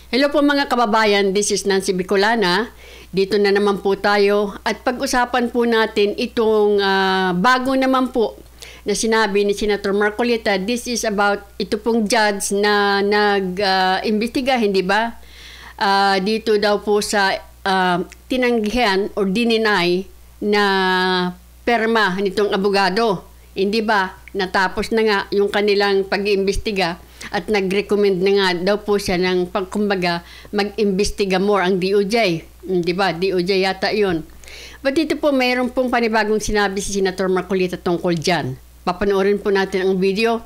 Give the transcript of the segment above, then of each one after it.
Hello po mga kababayan, this is Nancy Bicolana. Dito na naman po tayo at pag-usapan po natin itong bago naman po na sinabi ni Senator Marcolita. This is about ito pong judge na nag-imbestiga, hindi ba? Dito daw po sa tinanggihan or dininay na perma nitong abogado. Hindi ba? Natapos na nga yung kanilang pag-iimbestiga at nag-recommend na nga daw po siya ng pagkumbaga mag-imbestiga more ang DOJ. Di ba? DOJ yata yun. But dito po mayroon pong panibagong sinabi si Senator Marcolita tungkol dyan. Papanoorin po natin ang video.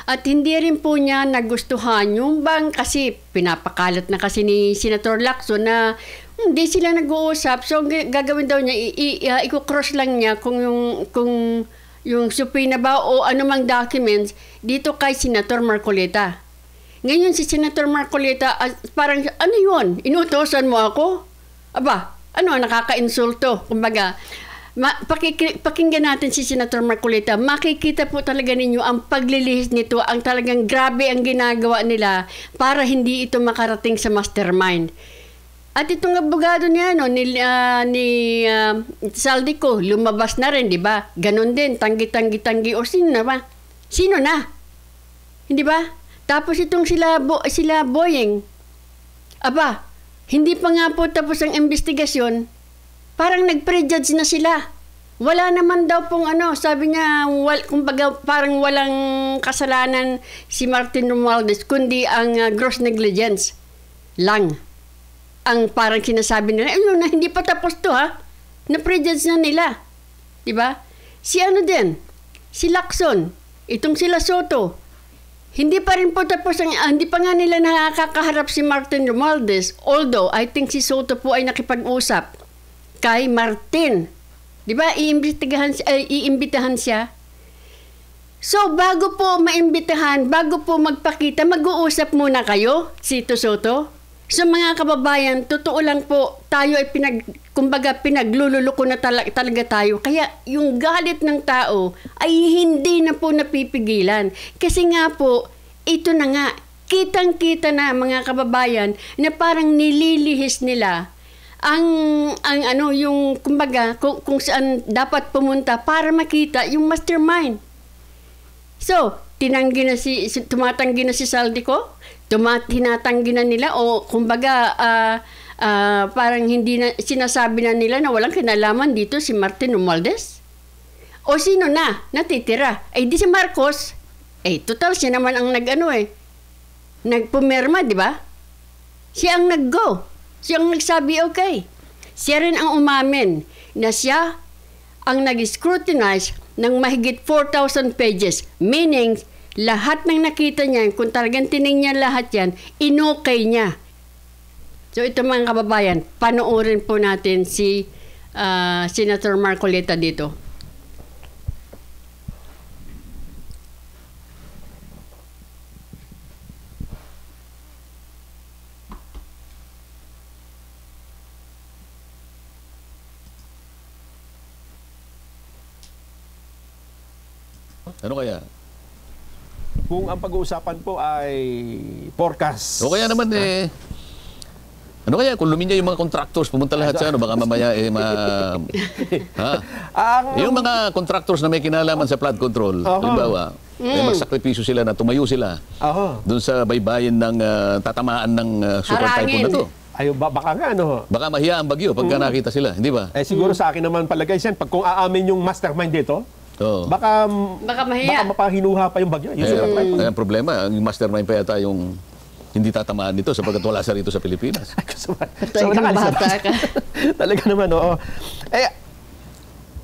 At hindi rin po niya nagustuhan yung bang kasi pinapakalat na kasi ni Senator Lacson na hindi sila nag-uusap. So gagawin daw niya, i-cross lang niya kung yung subpoena ba o anumang documents dito kay Senator Marcolita. Ngayon si Senator Marcolita, parang ano yun? Inutosan mo ako? Aba, ano, nakaka-insulto. Kumbaga, pakinggan natin si Senator Marcolita. Makikita po talaga ninyo ang paglilihis nito, ang talagang grabe ang ginagawa nila para hindi ito makarating sa mastermind. At itong abogado niya, ni Saldico, lumabas na rin, di ba? Ganon din, tanggi. O sino na ba? Sino na? Hindi ba? Tapos itong sila Boyeng. Aba, hindi pa nga po tapos ang investigasyon, parang nag-prejudge na sila. Wala naman daw pong sabi niya, kumbaga parang walang kasalanan si Martin Romualdez, kundi ang gross negligence lang. Ang parang sinasabi nila, na hindi pa tapos to ha. Na-prejudge na nila. Diba? Si din, si Lacson, itong sila Soto, hindi pa rin po tapos, hindi pa nga nila nakakaharap si Martin Romualdez. Although, I think si Soto po ay nakipag-usap kay Martin. Diba? Iimbitahan siya. So, bago po maimbitahan, bago po magpakita, mag-uusap muna kayo, Sito Soto. So mga kababayan, totoo lang po, tayo ay pinaglululuko na talaga tayo. Kaya yung galit ng tao ay hindi na po napipigilan. Kasi nga po, ito na nga, kitang-kita na mga kababayan na parang nililihis nila yung kumbaga kung saan dapat pumunta para makita yung mastermind. So, tumatanggi na si Saldico, tinatanggi na nila o kumbaga parang hindi na sinasabi na nila na walang kinalaman dito si Martin Romualdez. O sino na natitira? Di si Marcos. Total siya naman ang nagpumirma, di ba? Siya ang nag-go. Siya ang nagsabi okay. Siya rin ang umamin na siya ang nag-scrutinize ng mahigit 4,000 pages. Meaning, lahat ng nakita niya, kung talagang tinignan lahat yan, inokay niya. So ito mga kababayan, panoorin po natin si Senator Marcolita dito. Ano kaya? Kung ang pag-uusapan po ay forecast. O kaya naman ano kaya kung luminya yung mga contractors, pumunta lahat sa baka mamaya yung mga contractors na may kinalaman sa flood control, halimbawa, magsakripisyo sila na tumayo sila doon sa baybayin ng tatamaan ng super typhoon na to. Baka nga Baka mahiya ang bagyo pagka nakita sila, hindi ba? Siguro sa akin naman palagay siya, pag kung aamin yung mastermind dito, baka mahiya. Baka mapahinuha pa yung bagyo. Ang problema, ang mastermind pa yata yung hindi tatamaan nito sapagkat wala sa rito sa Pilipinas. Talaga naman, oo.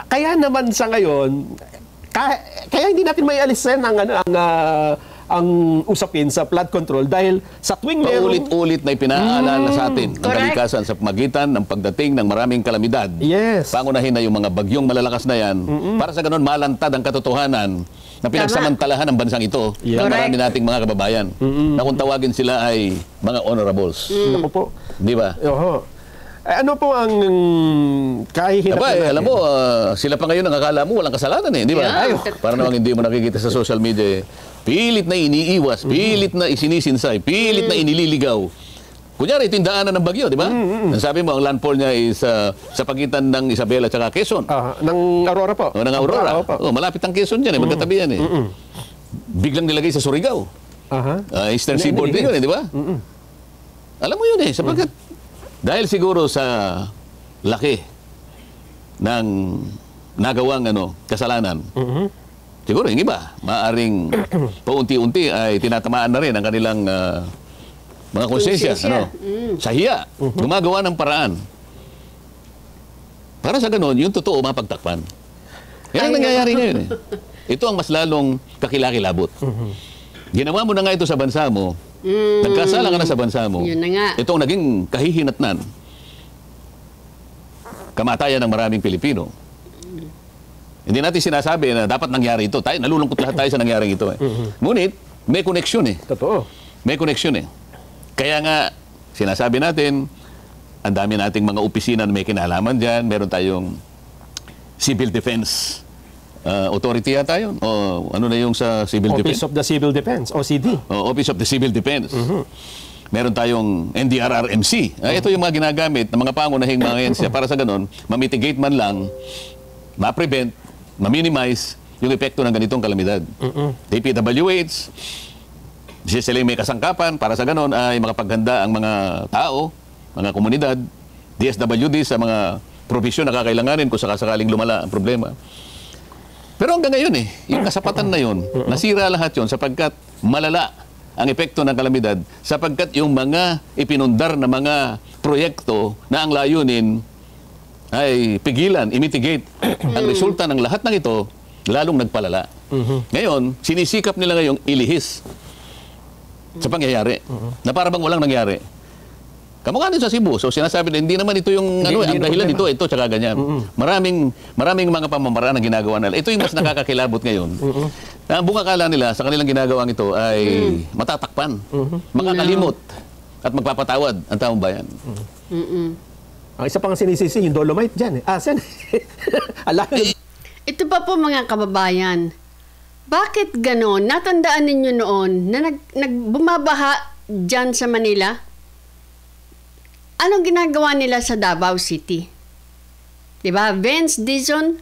Kaya naman sa ngayon, kaya hindi natin may alisin ang usapin sa flood control dahil sa tuwing paulit-ulit na ipinaalala sa atin ang kalikasan sa pamagitan ng pagdating ng maraming kalamidad. Yes. Pangunahin na yung mga bagyong malalakas na yan para sa ganun malantad ang katotohanan na pinagsamantalahan ng bansang ito ng marami nating mga kababayan na kung tawagin sila ay mga honorables. Ako po. Di ba? Ano po ang kahihirap natin? Alam mo, sila pa ngayon ang akala mo walang kasalanan di ba? Para namang hindi mo nakikita sa social media, pilit na iniiwas, pilit na isinisinsay, pilit na inililigaw Kunyari, ito yung daanan ng bagyo, di ba? Sabi mo, ang landfall niya is sa pagitan ng Isabela at Quezon. Ng Aurora po. Ng Aurora. Malapit ang Quezon dyan, magkatabi yan eh. Biglang nilagay sa Surigao. Eastern Seaboard din yun, di ba? Alam mo yun eh, sapagkat dahil siguro sa laki ng nagawang kasalanan, siguro yung iba, maaaring paunti-unti ay tinatamaan na rin ang kanilang mga konsensya. Sa hiya, gumagawa ng paraan. Para sa ganun, yung totoo mapagtakpan. Yan ang nangyayari ngayon eh. Ito ang mas lalong kakilakilabot. Ginawa mo na nga ito sa bansa mo, nagkasala ka na sa bansa mo, yun na nga. ito ang naging kahihinatnan, kamatayan ng maraming Pilipino. Hindi natin sinasabi na dapat nangyari ito. Nalulungkot lahat tayo sa nangyaring ito. Ngunit, may koneksyon eh. Totoo. May koneksyon eh. Kaya nga, sinasabi natin, ang dami nating mga opisina na may kinalaman dyan. Meron tayong Civil Defense Authority yata yun. O ano na yung sa Civil Defense? Office of the Civil Defense, OCD. Office of the Civil Defense. Meron tayong NDRRMC. Ito yung mga ginagamit ng mga pangunahing mga ahensya para sa ganun, ma-mitigate man lang, ma-prevent, ma-minimize yung epekto ng ganitong kalamidad. DPWH, sila may kasangkapan para sa ganun ay makapaghanda ang mga tao, mga komunidad, DSWD sa mga provision na kakailanganin kung sakasakaling lumala ang problema. Pero hanggang ngayon yung kasapatan na yun, nasira lahat yun sapagkat malala ang epekto ng kalamidad sapagkat yung mga ipinundar na mga proyekto na ang layunin ay pigilan, imitigate ang resulta ng lahat ng ito, lalong nagpalala. Ngayon, sinisikap nila ngayong ilihis sa pangyayari na para bang walang nangyari. Kamukha din sa Cebu. So sinasabi na hindi naman ito yung ang dahilan ito tsaka ganyan. Maraming mga pamamaraan ang ginagawa nila. Ito yung mas nakakakilabot ngayon. Ang buong akala nila sa kanilang ginagawang ito ay matatakpan, makakalimot at magpapatawad ang taong bayan. Ang isa pang sinisisi yung Dolomite dyan eh. Sen. Ito pa po mga kababayan. Bakit ganon? Natandaan ninyo noon na nagbumabaha dyan sa Manila? Anong ginagawa nila sa Davao City? Diba? Vince Dizon?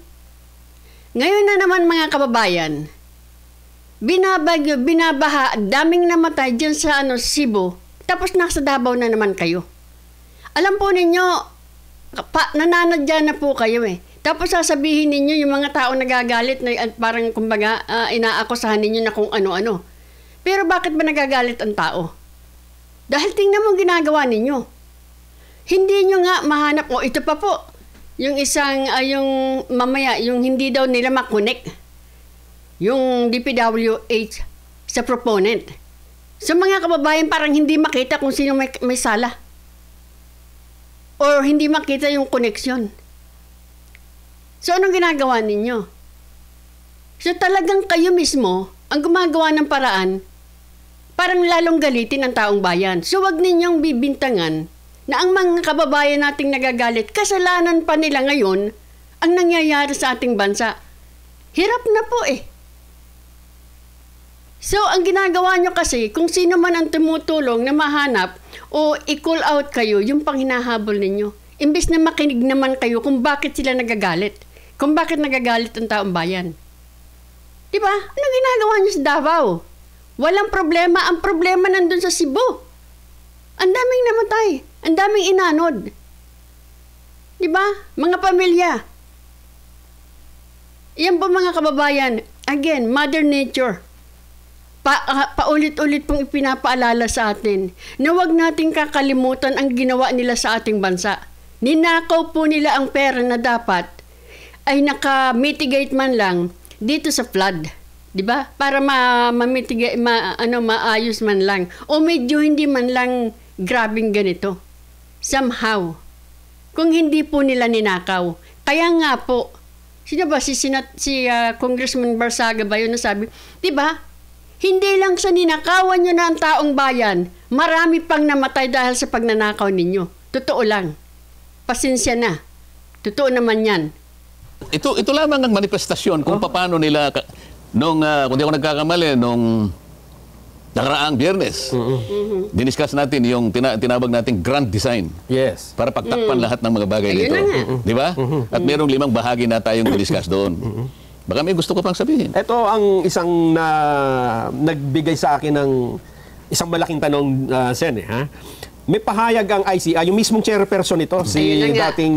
Ngayon na naman mga kababayan, binabagyo, binabaha, daming namatay dyan sa Cebu, tapos nasa Davao na naman kayo. Alam po ninyo, nananadya na po kayo eh. Tapos sasabihin ninyo yung mga tao nagagalit na parang kumbaga inaakusahan ninyo na kung ano-ano. Pero bakit ba nagagalit ang tao? Dahil tingnan mo ginagawa ninyo. Hindi nyo nga mahanap, ito pa po, yung isang, yung mamaya, yung hindi daw nila makonek, yung DPWH sa proponent. So mga kababayan, parang hindi makita kung sino may sala. Or hindi makita yung koneksyon. So anong ginagawa ninyo? So talagang kayo mismo ang gumagawa ng paraan parang lalong galitin ang taong bayan. So wag ninyong bibintangan na ang mga kababayan nating nagagalit, kasalanan pa nila ngayon ang nangyayari sa ating bansa. Hirap na po eh. So, ang ginagawa nyo kasi, kung sino man ang tumutulong na mahanap o i-call out kayo, yung panghinahabol ninyo. Imbes na makinig naman kayo kung bakit sila nagagalit. Kung bakit nagagalit ang taong bayan. Diba? Anong ginagawa nyo sa Davao? Walang problema. Ang problema nandun sa Cebu. Ang daming namatay. Ang daming inanod. Diba? Mga pamilya. Yan po mga kababayan. Again, Mother Nature. Paulit-ulit pong ipinapaalala sa atin na huwag nating kakalimutan ang ginawa nila sa ating bansa. Ninakaw po nila ang pera na dapat ay naka-mitigate man lang dito sa flood. Diba? Para ma-mitigate, maayos man lang. O medyo hindi man lang grabing ganito. Somehow. Kung hindi po nila ninakaw. Kaya nga po, sino ba? Si Congressman Barsaga ba yun na sabi, diba? Hindi lang sa ninakawan nyo na ang taong bayan, marami pang namatay dahil sa pagnanakaw ninyo. Totoo lang. Pasensya na. Totoo naman yan. Ito lamang ang manifestasyon kung paano nila, kung di ako nagkakamali, nung nakaraang Biyernes, diniscuss natin yung tinawag nating grand design Yes. para pagtakpan lahat ng mga bagay Ayun nito. na nga. Di ba? At merong 5 bahagi na tayong discuss doon. Baka may gusto ko pang sabihin. Ito ang isang nagbigay sa akin ng isang malaking tanong, Sen, ha? May pahayag ang ICI, yung mismong chairperson nito, si Ayun na nga. dating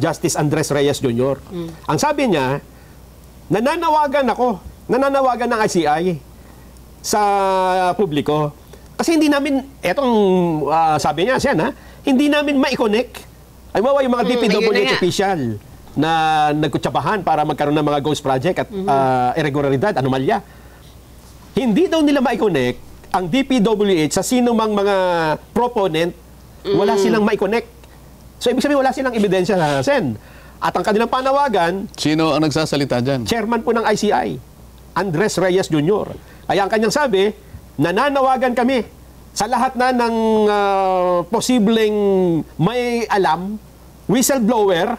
Justice Andres Reyes Jr. Ang sabi niya, nananawagan ng ICI sa publiko. Kasi hindi namin, etong sabi niya, Sen, ha? Hindi namin ma-connect. Ay, yung mga ayun na DPWH nga. official na nagkutsabahan para magkaroon ng mga ghost project at irregularidad, anomalya. Hindi daw nila ma-connect ang DPWH sa sino mang mga proponent, wala silang ma-connect. So, ibig sabihin, wala silang ebidensya, Sen. At ang kanilang panawagan, Sino ang nagsasalita dyan? chairman po ng ICI, Andres Reyes Jr. Kaya ang kanyang sabi, nananawagan kami sa lahat na ng posibleng may alam, whistleblower,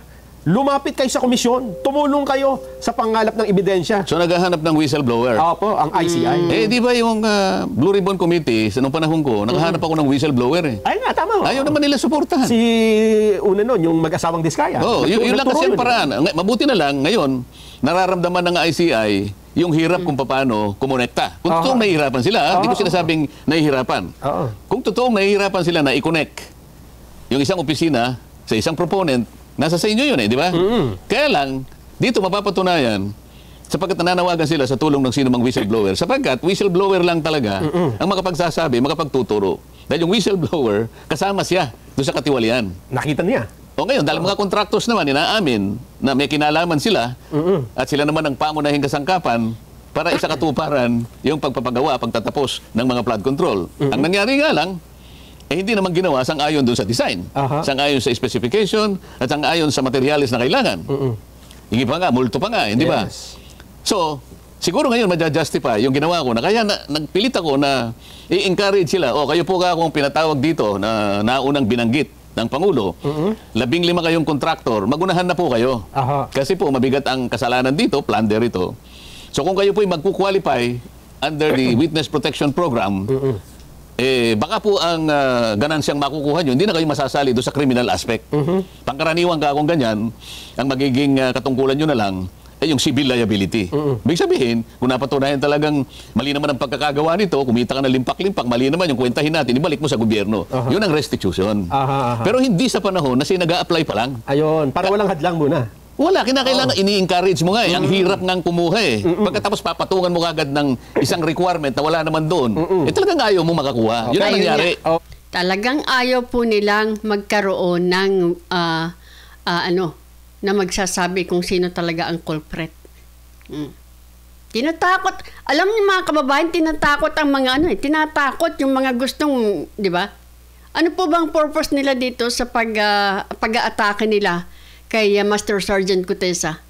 lumapit kayo sa komisyon, tumulong kayo sa pangalap ng ebidensya. So naghahanap ng whistleblower. Opo, ang ICI. Di ba yung Blue Ribbon Committee, sa nung panahon ko, nakahanap ako ng whistleblower eh. Ay nga, tama. Ayaw naman nila suportahan. Si una nun, yung mag-asawang Diskaya. Yun lang kasi Nagturo ang paraan. Mabuti na lang, ngayon, nararamdaman ng ICI yung hirap kung paano kumonekta. Kung totoong nahihirapan sila, hindi ko sinasabing nahihirapan. Oo. Kung totoong nahihirapan sila na i-connect yung isang opisina sa isang proponent, nasa sa inyo yun di ba? Kaya lang, dito mapapatunayan sapagkat nananawagan sila sa tulong ng sino mang whistleblower. Sapagkat whistleblower lang talaga ang makapagsasabi, makapagtuturo. Dahil yung whistleblower, kasama siya doon sa katiwalian. Nakita niya. O ngayon, dahil mga contractors naman, inaamin na may kinalaman sila at sila naman ang pangunahing kasangkapan para isakatuparan yung pagpapagawa, pagtatapos ng mga flood control. Ang nangyari nga lang, hindi naman ginawa sang-ayon doon sa design, sang-ayon sa specification, at sang-ayon sa materialis na kailangan. Hindi pa nga, multo pa nga, hindi ba? Yes. So, siguro ngayon madja-justify yung ginawa ko na kaya nagpilit ako na i-encourage sila, kayo po ka akong pinatawag dito na naunang binanggit ng Pangulo, 15 kayong contractor, magunahan na po kayo. Kasi po, mabigat ang kasalanan dito, plunder ito. So kung kayo po ay magkukwalify under the Witness Protection Program, baka po ang ganansyang makukuha nyo, hindi na kayo masasali doon sa criminal aspect. Pangkaraniwan ka kung ganyan, ang magiging katungkulan nyo na lang, yung civil liability. Ibig sabihin, kung napatunayan talagang mali naman ang pagkakagawa nito, kumita ka na limpak-limpak, mali naman yung kwentahin natin, ibalik mo sa gobyerno. Yun ang restitution. Pero hindi sa panahon na nag-a-apply pa lang. Ayun, para walang hadlang muna. Wala, kinakailangan, ini-encourage mo nga Ang hirap ngang kumuha Pagkatapos papatungan mo kagad ng isang requirement na wala naman doon, talagang ayaw mo makakuha. Yun ang nangyari. Talagang ayaw po nilang magkaroon ng na magsasabi kung sino talaga ang culprit. Tinatakot. Alam niyo mga kababayan, tinatakot ang mga tinatakot yung mga gustong, di ba? Ano po bang purpose nila dito sa pag-aatake nila kay Master Sergeant Cutesa?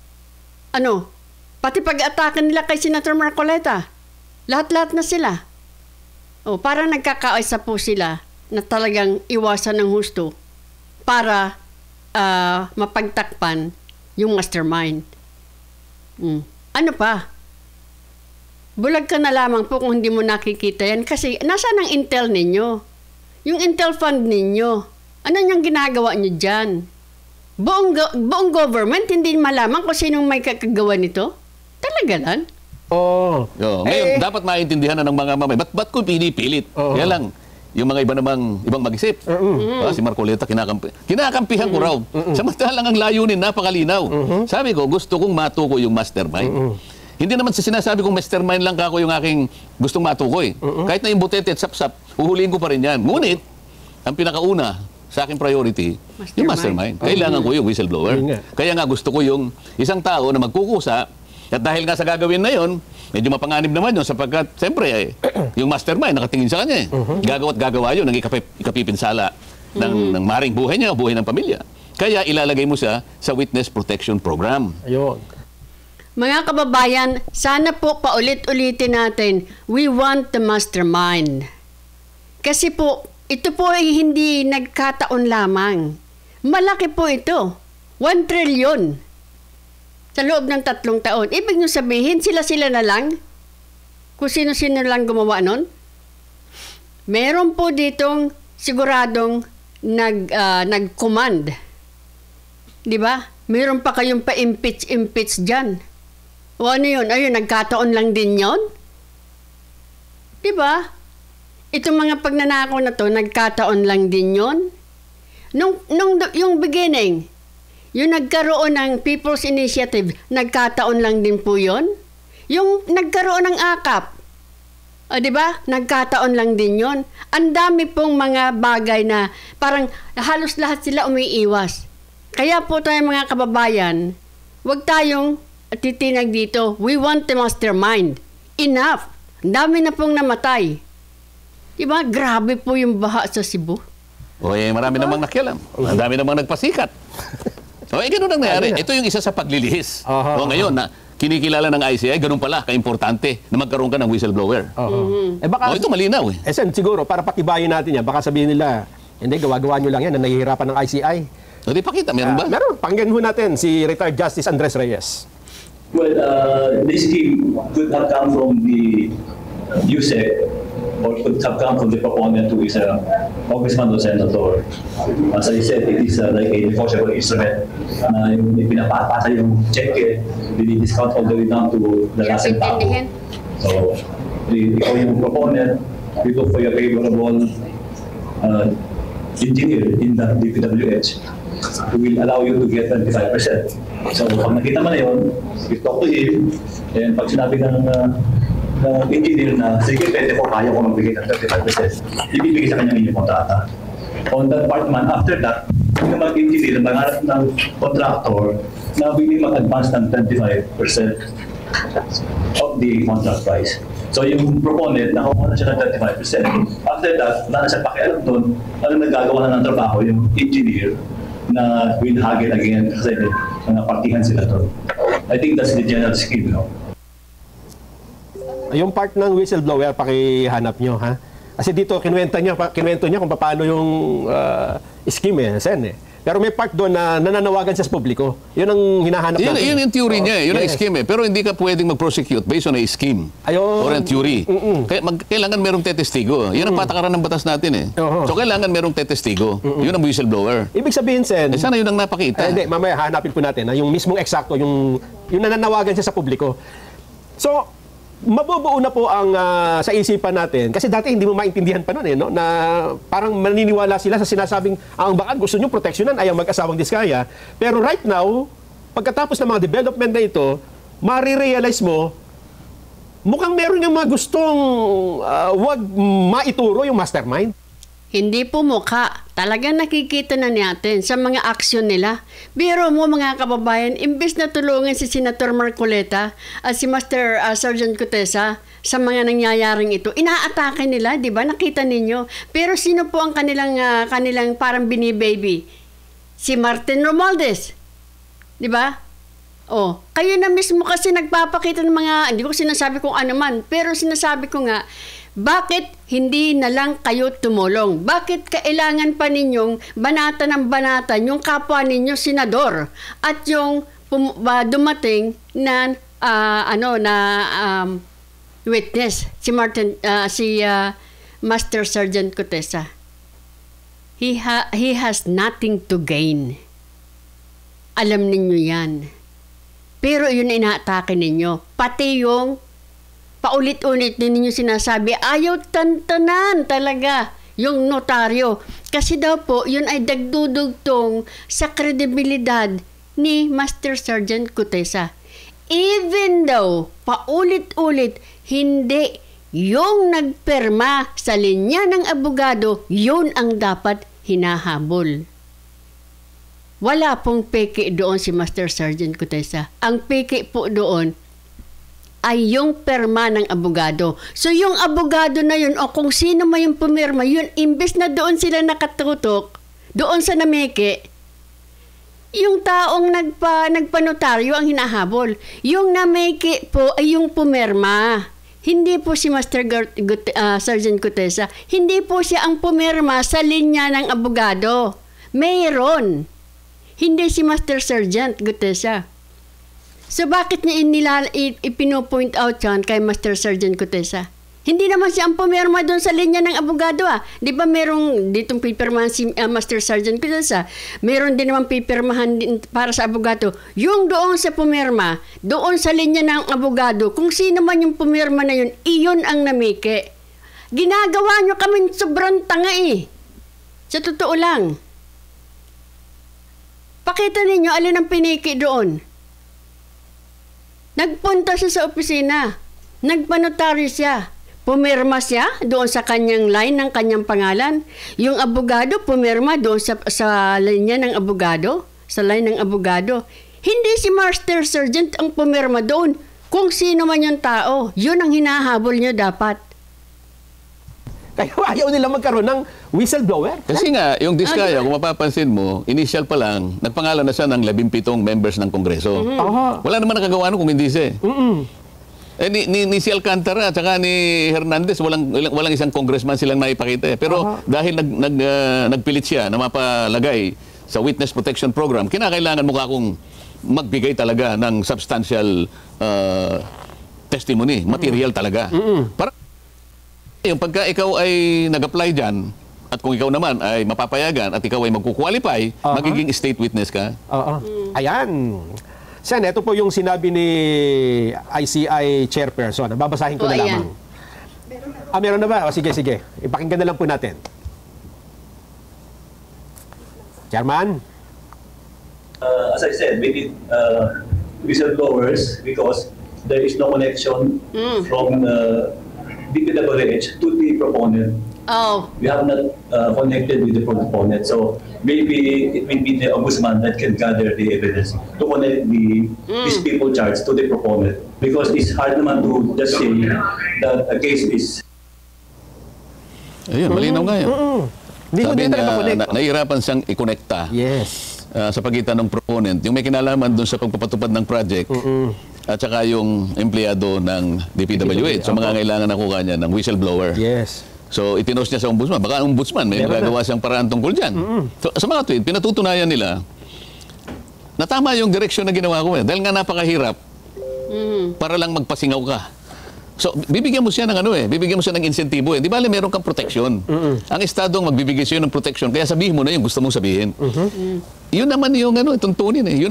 Pati pag-aatake nila kay Senator Marcoleta. Lahat-lahat na sila. Parang nagkakaisa po sila na talagang iwasan ng husto para mapagtakpan yung mastermind. Ano pa? Bulag ka na lamang po kung hindi mo nakikita yan kasi nasaan ang intel ninyo? Yung intel fund ninyo. Ano niyang ginagawa niyo dyan? Buong government hindi malaman kung sinong may kakagawa nito? Talaga lang? Ngayon, dapat maintindihan na ng mga mamay. Ba't ko pinipilit? Kaya lang, yung mga ibang mag-isip. Si Marcoleta, kinakampihan ko raw. Samantalang ang layunin, napakalinaw. Sabi ko, gusto kong matukoy yung mastermind. Hindi naman sa sinasabi kong mastermind lang ako yung aking gustong matukoy. Kahit na yung butete at sapsap, huhulihin ko pa rin yan. Ngunit, ang pinakauna sa aking priority, yung mastermind. Kailangan ko yung whistleblower. Kaya nga gusto ko yung isang tao na magkukusa. At dahil nga sa gagawin na yon, medyo mapanganib naman yun sapagkat, siyempre, yung mastermind nakatingin sa kanya Gagawa't gagawa yun, ikapipinsala ng maring buhay niya, buhay ng pamilya. Kaya ilalagay mo siya sa Witness Protection Program. Ayun. Mga kababayan, sana po paulit-ulitin natin, we want the mastermind. Kasi po, ito po ay hindi nagkataon lamang. Malaki po ito. 1 trillion. Sa loob ng 3 taon. Ibig nyo sabihin, sila na lang? Kung sino-sino lang gumawa nun? meron po ditong siguradong nag-command. Di ba? Meron pa kayong pa-impeach dyan. O ano yun? Ayun, nagkataon lang din yon. Di ba? Itong mga pagnanakaw na to, nagkataon lang din yon. Yung beginning, yung nagkaroon ng People's Initiative, nagkataon lang din po yon. Yung nagkaroon ng AKAP, di ba? Nagkataon lang din yon. Ang dami pong mga bagay na parang halos lahat sila umiiwas. Kaya po tayo mga kababayan, huwag tayong titinag dito. We want the mastermind. Enough. Ang dami na pong namatay. Diba? Grabe po yung baha sa Cebu. Marami namang nakialam. Ang dami namang nagpasikat. Ganun ang nangyari. Ito yung isa sa paglilihis. Ngayon, na kinikilala ng ICI, ganun pala, kaimportante na magkaroon ka ng whistleblower. Ito malinaw eh. Sen, siguro, para patibayin natin yan, baka sabihin nila, hindi, gawa-gawa nyo lang yan na nahihirapan ng ICI. Di pakita, meron ba? Meron. Pakinggan ho natin si retired Justice Andres Reyes. Well, this scheme could have come from the USEC or could have come from the proponent who is a congressman or senator. As I said, it is like a negotiable instrument na yung pinapapasa yung check, discount all the way down to the last centavo. So, ikaw yung proponent, you look for your favorable engineer in the DPWH who will allow you to get 25%. So, pag nakita mo na yun, you talk to him, and pag sinabi ng engineer na, sige, 24, kaya ko magbigay ng 35%, ibibigay sa kanya yung kontrata. On that part man, after that, yung mag-engineer, mangarap ng contractor na willing mag-advance ng 25% of the contract price. So yung proponent, nakuha na siya ng 35%. After that, wala na siya pakialam doon, ano nagagawa na ng trabaho yung engineer na will haggle again kasi mga partihan sila doon. I think that's the general scheme, no? Yung part ng whistleblower, pakihanap nyo, ha? Kasi dito, kinuwento niya kung paano yung scheme, Sen, eh. Pero may part doon na nananawagan siya sa publiko. Yun ang hinahanap natin. Yun yung theory niya, yun ang scheme eh. Pero hindi ka pwedeng mag-prosecute based on a scheme. Or a theory. Kaya kailangan merong tetestigo. Yun ang patakaran ng batas natin eh. So kailangan merong tetestigo. Yun ang whistleblower. Ibig sabihin, Sen, sana yun ang napakita. Hindi, mamaya hanapin po natin. Yung mismong eksakto, yung nananawagan siya sa publiko. So, mabubuo na po ang sa isipan natin kasi dati hindi mo maintindihan pa noon na parang maniniwala sila sa sinasabing ang baka gusto nyo proteksyonan ay ang mag-asawang diskaya, pero right now pagkatapos ng mga development na ito marirealize mo mukhang meron yung mga gustong wag maituro yung mastermind. Hindi po mukha. Talagang nakikita na natin sa mga aksyon nila. Biro mo mga kababayan, imbes na tulungan si Senator Marcoleta at si Master Sergeant Cotesa sa mga nangyayaring ito, inaatake nila, di ba? Nakita ninyo. Pero sino po ang kanilang parang binibaby? Si Martin Romualdez. Di ba? Kayo na mismo kasi nagpapakita ng mga, hindi ko sinasabi kung ano man, pero sinasabi ko nga, bakit hindi na lang kayo tumulong? Bakit kailangan pa ninyong banata ng banata yung kapwa ninyo senador at yung dumating na witness si Master Sergeant Cotesa? He has nothing to gain. Alam ninyo yan. Pero yun inaatake ninyo. Pati yung paulit-ulit din ninyo sinasabi, ayaw tantanan talaga yung notaryo. Kasi daw po, yun ay dagdudugtong sa kredibilidad ni Master Sergeant Cotesa. Even though, paulit-ulit, hindi yung nagperma sa linya ng abogado, yun ang dapat hinahabol. Wala pong peke doon si Master Sergeant Cotesa. Ang peke po doon ay yung perma ng abogado. So yung abogado na yun o kung sino man yung pumirma, yun imbes na doon sila nakatutok, doon sa nameke, yung taong nagpanotaryo ang hinahabol. Yung nameke po ay yung pumirma. Hindi po si Master Sergeant Cotesa. Hindi po siya ang pumirma sa linya ng abogado. Mayroon. Hindi si Master Sergeant Cotesa. So bakit niya ipino-point out yan kay Master Sergeant Cotesa? Hindi naman siya ang pumirma doon sa linya ng abogado Di ba merong ditong pipirmahan si Master Sergeant Cudelsa, meron din naman pipirmahan din para sa abogado. Yung doon sa pumirma, doon sa linya ng abogado, kung sino man yung pumirma na yun, iyon ang namiki. Ginagawa nyo kami sobrang tanga Sa totoo lang. Pakita ninyo alin ang piniki doon. Nagpunta siya sa opisina. Nagpanotaryo siya. Pumirma siya doon sa kanyang line ng kanyang pangalan. Yung abogado pumirma doon sa linya ng abogado, sa line ng abogado. Hindi si Master Sergeant ang pumirma doon. Kung sino man yung tao, yun ang hinahabol nyo dapat. Kaya ayaw nila magkaroon ng whistleblower. Kasi nga, yung Diskaya, kung mapapansin mo, initial pa lang, nagpangalan na siya ng 17 members ng Kongreso. Wala naman nakagawa nun kung hindi siya. Ni si Alcantara at saka ni Hernandez, walang isang congressman silang naipakita. Pero dahil nagpilit siya na mapalagay sa Witness Protection Program, kinakailangan mo akong magbigay talaga ng substantial testimony, material talaga. Para yung pagka ikaw ay nag-apply dyan, at kung ikaw naman ay mapapayagan at ikaw ay magkukwalify, magiging state witness ka. Ayan. Sen, ito po yung sinabi ni ICI chairperson. Babasahin ko na lamang. Meron na ba? Sige. Ipakinggan na lang po natin. Chairman? As I said, we need whistleblowers because there is no connection from DPWH to the proponent. We have not connected with the proponent. So maybe it will be the ombudsman that can gather the evidence to connect these people charged to the proponent. Because it's hard naman to just say that a case is... Ayun, malinaw nga yan. Sabi niya, nahihirapan siyang i-connecta. Yes. Sa pagitan ng proponent, yung may kinalaman doon sa pagpapatupad ng project, at saka yung empleyado ng DPWH. So, mangangailangan ako kanya ng whistleblower. Yes. So, itinos niya sa ombudsman. Baka ang ombudsman, may magagawa siyang paraan tungkol dyan. So, sa mga tweet, pinatutunayan nila na tama yung direksyon na ginawa ko. Dahil nga napakahirap para lang magpasingaw ka. So, bibigyan mo siya ng bibigyan mo siya ng insentibo. Di ba, meron kang protection. Ang estadong magbibigay sa'yo ng protection, kaya sabihin mo na yung gusto mong sabihin. Yun naman yung tuntunin Yun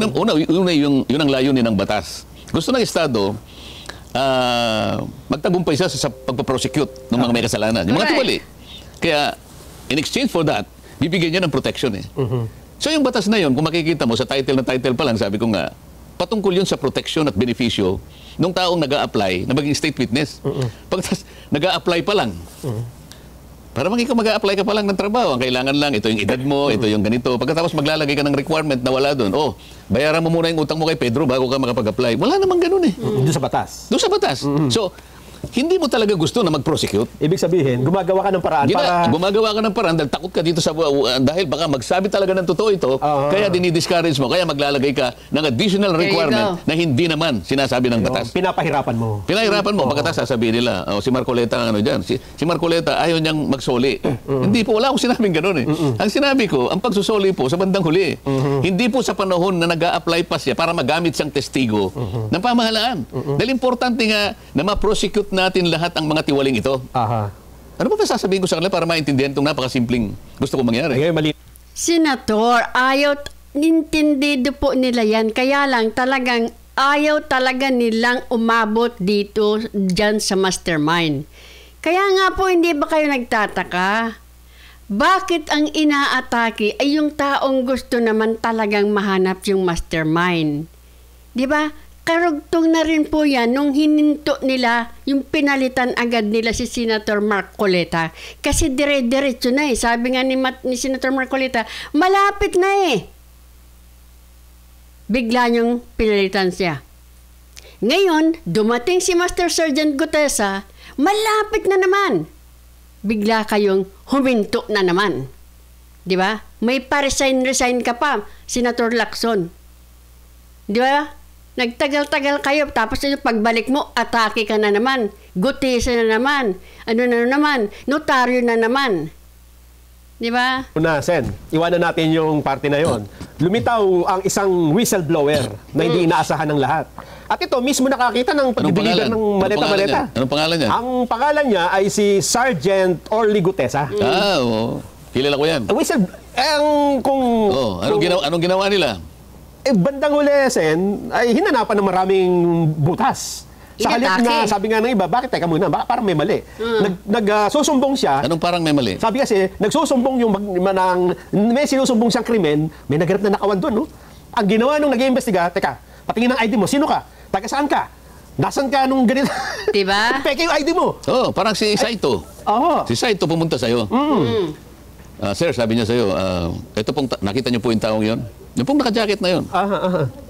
ang layunin ng batas. Gusto ng Estado, magtagumpay siya sa pagpaprosecute ng mga may kasalanan. Yung mga tibali. Kaya, in exchange for that, bibigyan niya ng protection So yung batas na yun, kung makikita mo sa title pa lang, sabi ko nga, patungkol yun sa protection at benepisyo nung taong nag-a-apply na maging state witness. Pagkas nag-a-apply pa lang, para ikaw mag-a-apply ka pa lang ng trabaho, ang kailangan lang, ito yung edad mo, ito yung ganito. Pagkatapos maglalagay ka ng requirement na wala doon, bayaran mo muna yung utang mo kay Pedro bago ka makapag-apply. Wala namang ganun Doon sa batas. Doon sa batas. So, hindi mo talaga gusto na mag-prosecute. Ibig sabihin, gumagawa ka ng paraan para... Gumagawa ka ng paraan dahil takot ka dito sa... dahil baka magsabi talaga ng totoo ito, kaya dinidiscourage mo, kaya maglalagay ka ng additional requirement na hindi naman sinasabi ng batas. Pinapahirapan mo. Pagkatapos sasabihin nila, si Marcoleta dyan. Si Marcoleta ayaw niyang magsoli. Hindi po, wala akong sinabing gano'n Ang sinabi ko, ang pagsusoli po sa bandang huli. Hindi po sa panahon na nag-a-apply pa siya para magamit siyang testigo ng pamahalaan. Dahil importante nga na ma-prosecute natin lahat ang mga tiwaling ito. Ano ba sasabihin ko sa kanila para maintindihan itong napakasimpleng gusto kong mangyari? Senator, nintindido po nila yan. Kaya lang talagang ayaw talaga nilang umabot dyan sa mastermind. Kaya nga po, hindi ba kayo nagtataka? Bakit ang inaatake ay yung taong gusto naman talagang mahanap yung mastermind? Di ba? Karugtong na rin po yan nung hininto nila yung pinalitan agad nila si Senator Marcoleta. Kasi dire-diretso na Sabi nga ni Senator Marcoleta, malapit na Bigla niyong pinalitan siya. Ngayon, dumating si Master Sergeant Gutesa, malapit na naman. Bigla kayong huminto na naman. Di ba? May pa-resign ka pa, Senator Lacson. Di ba? Nagtagal-tagal kayo, tapos yung pagbalik mo, atake ka na naman. Gutesa na naman. Notaryo na naman. Di ba? Sen, iwanan natin yung parte na yon. lumitaw ang isang whistleblower na hindi inaasahan ng lahat. At ito, mismo nakakita ng pag-deliver ng maleta-maleta. Anong pangalan niya? Ang pangalan niya ay si Sergeant Orly Gutesa. Oo. Kilala ko yan. Anong ginawa nila? Bandang huli, Sen, ay hinanapan ng maraming butas. Sa halip na, sabi nga ng iba, bakit teka muna, parang may mali. Nagsusumbong siya. Anong parang may mali? Sabi kasi, nagsusumbong may sinusumbong siyang krimen, may naganap na nakawan doon, no? Ang ginawa nung nag-iimbestiga, teka, patingin ng ID mo, sino ka? Taga saan ka? Nasaan ka nung ganito? Diba? Peke yung ID mo. Oo, parang si Saito. Si Saito pumunta sa'yo. Sir, sabi niya sa'yo, ito pong, nakita niyo po yung taong yon? Yung pong naka-jacket na yon.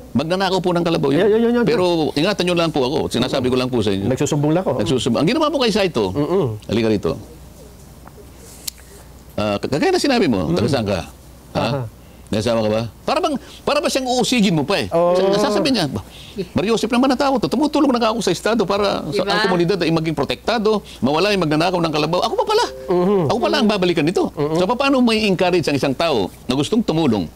Magnanakaw po ng kalabaw yun. Yun. Pero ingatan nyo lang po ako. Sinasabi ko lang po sa inyo. Nagsusumbong lang ako. Ang ginawa mo kay Saito, halika rito. Kagaya na sinabi mo, taga saan ka? Nasama ka ba? Para ba siyang uusigin mo pa eh? Nasasabi niya, Mariosip naman na tao to. Tumutulong na ako sa Estado para ang komunidad ay maging protektado, mawala yung magnanakaw ng kalabaw. Ako pa pala. Ako pala ang babalikan nito. So paano may encourage ang isang tao na gustong tumulong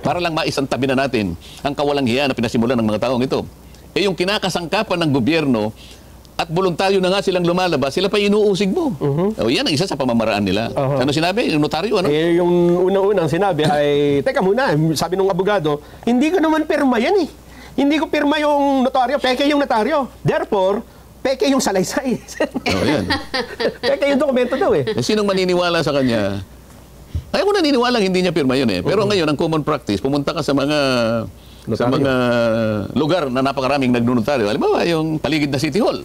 para lang maisantabi na natin ang kawalang hiya na pinasimulan ng mga taong ito? Eh yung kinakasangkapan ng gobyerno at voluntaryo na nga silang lumalabas, sila pa inuusig mo. Yan ang isa sa pamamaraan nila. Ano sinabi? Yung notaryo, ano? Eh, yung una-unang sinabi ay, teka muna, sabi ng abogado, hindi ko naman pirma yan eh. Hindi ko pirma yung notaryo, peke yung notaryo. Therefore, peke yung salaysay. Yan. Peke yung dokumento daw eh. Sinong maniniwala sa kanya? Ay, ako naniniwala hindi niya pirma yun eh. Pero ngayon, ang common practice, pumunta ka sa mga lugar na napakaraming nagnonotaryo. Halimbawa, yung paligid na City Hall.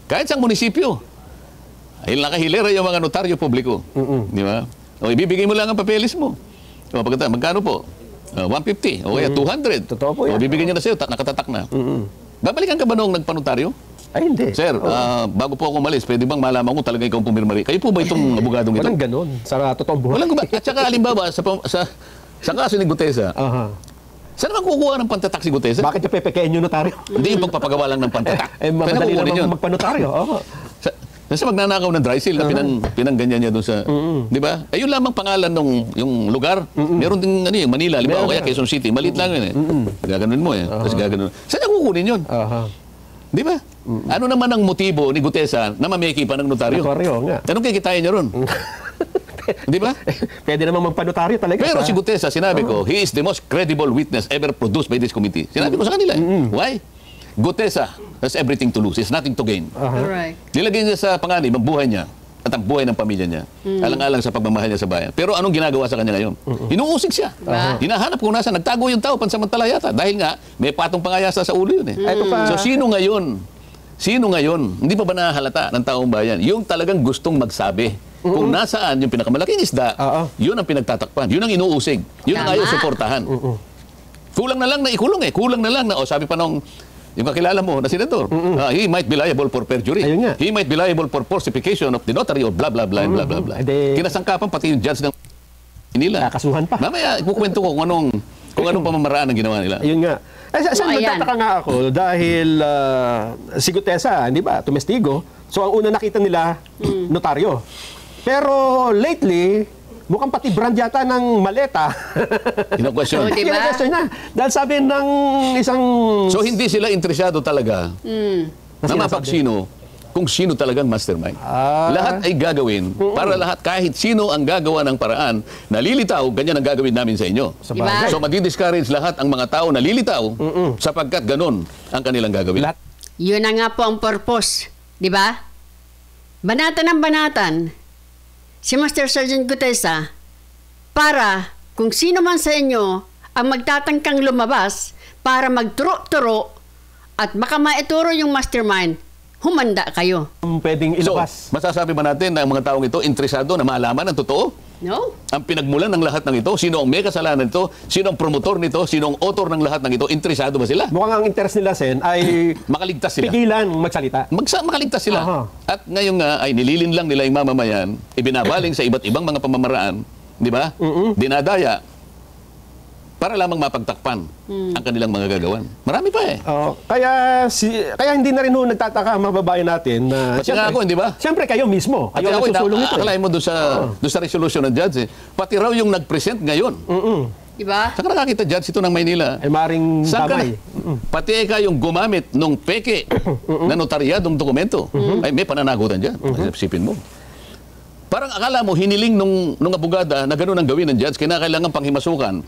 Kahit sa munisipyo, ay nakahilera yung mga notaryo publiko. Di ba? O ibibigay mo lang ang papeles mo. O pagkatapos, magkano po? 150 o kaya 200. Totoo po yan. O bibigyan niya na sa'yo, nakatatak na. Babalikan ka ba noong nagpanotaryo? Ay, hindi. Sir, bago po ako umalis, pwede bang malaman ko talaga ikaw pumirma rin? Kayo po ba itong abogadong ito? Walang ganon sa totoong buhay. Walang ba? At saka, halimbawa, sa kaso ni Gutesa, saan naman kukuha ng pantatak si Gutesa? Bakit niya pepekein yung notaryo? Hindi yung pagpapagawa lang ng pantatak. Madali naman magpanotaryo. Sa magnanakaw ng dry seal na pinangganyan niya doon sa, di ba? Ayun lamang pangalan ng yung lugar. Meron din yung Manila, halimbawa, kaya Quezon City. Maliit lang yun eh. Gaganon mo eh. Tapos gaganon. Saan niya kukunin yun? Di ba? Ano naman ang motibo ni Gutesa na mameki pa ng notaryo? Notaryo nga. Anong kikitain niya ron? Di ba? Pwede naman magpanotaryo talaga. Pero si Gutesa, sinabi ko, he is the most credible witness ever produced by this committee. Sinabi ko sa kanila. Why? Gutesa has everything to lose. He has nothing to gain. Alright. Nilagay niya sa panganib ang buhay niya at ang buhay ng pamilya niya. Alang-alang sa pagmamahal niya sa bayan. Pero anong ginagawa sa kanya ngayon? Inuusig siya. Hinahanap kung nasa, nagtago yung tao pansamantala yata. Dahil nga, may patong pangayasa sa ulo yun eh. So sino ngayon? Hindi pa ba nahalata ng taong bayan? Yung talagang gustong magsabi. Kung nasaan yung pinakamalaking isda, yun ang pinagtatakpan. Yun ang inuusig. Yun ang ayaw suportahan. Kulang na lang na ikulong eh. Kulang na lang na, sabi pa nung yung kakilala mo na senador, he might be liable for perjury. He might be liable for falsification of the notary or blah, blah, blah, blah, blah, blah. Kinasangkapan pati yung judge ng nila. Kakasuhan pa. Mamaya, ikukwento ko kung anong pamamaraan ang ginawa nila. Ayun nga. Saan nagtataka nga ako dahil si Gutesa, hindi ba, tumestigo. So ang una nakita nila, notaryo. Pero lately, mukhang pati brand yata ng maleta. Kino-question. Diba? Kino-question na. Dahil sabi ng isang... So hindi sila interesado talaga na mapagsino kung sino talagang mastermind. Lahat ay gagawin para lahat, kahit sino ang gagawa ng paraan, nalilitaw, ganyan ang gagawin namin sa inyo. Diba? So madi-discourage lahat ang mga tao nalilitaw sapagkat ganun ang kanilang gagawin. Yun na nga po ang purpose. Di ba? Banatan ng banatan si Master Sergeant Gutesa para kung sino man sa inyo ang magtatangkang lumabas para magturo-turo at baka maituro yung mastermind, humanda kayo. Pwedeng ilabas. So, masasabi ba natin na ang mga taong ito interesado na malaman ang totoo? No? Ang pinagmulan ng lahat ng ito, sino ang may kasalanan nito, sino ang promotor nito, sino ang author ng lahat ng ito, interesado ba sila? Mukhang ang interest nila, Sen, ay makaligtas sila. pigilan magsalita. Makaligtas sila. At ngayon nga ay nililin lang nila yung mamamayan, ibinabaling sa iba't ibang mga pamamaraan, di ba? Dinadaya para lamang mapagtakpan ang kanilang mga gagawan. Marami pa eh. Kaya hindi na rin nagtataka ang mga babae natin na... Pati nga ako, hindi ba? Siyempre kayo mismo. Pati Kayo ako, nagsusulong ito. akalain mo doon sa resolution ng judge, pati raw yung nag-present ngayon Diba? Saan ka nakakita, Judge, ito ng Maynila? Ay maring Saan ka damay. pati ikaw yung gumamit nung peke na notaryadong dokumento. Ay, may pananagutan dyan. Isipin mo. Parang akala mo, hiniling nung abogada na gano'n ang gawin ng judge, kailangan panghimasukan.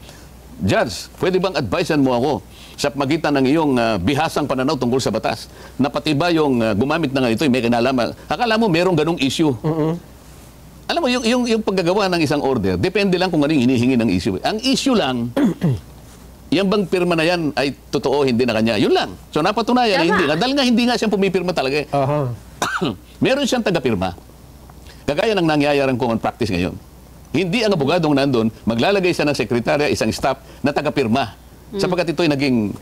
Judge, pwede bang advisean mo ako sa magitan ng iyong bihasang pananaw tungkol sa batas na pati ba yung gumamit na nga ito, may kinalaman. Akala mo, merong ganong issue. Alam mo, yung paggagawa ng isang order, depende lang kung anong hinihingi ng issue. Ang issue lang, yung bang pirma na yan ay totoo, hindi na kanya. Yun lang. So napatunayan na hindi. Dahil nga hindi nga siyang pumipirma talaga. Meron siyang taga-pirma. Kagaya ng nangyayarang common practice ngayon. Hindi ang abogadong nandun, maglalagay siya ng sekretarya, isang staff na taga-pirma. Sapagkat ito'y naging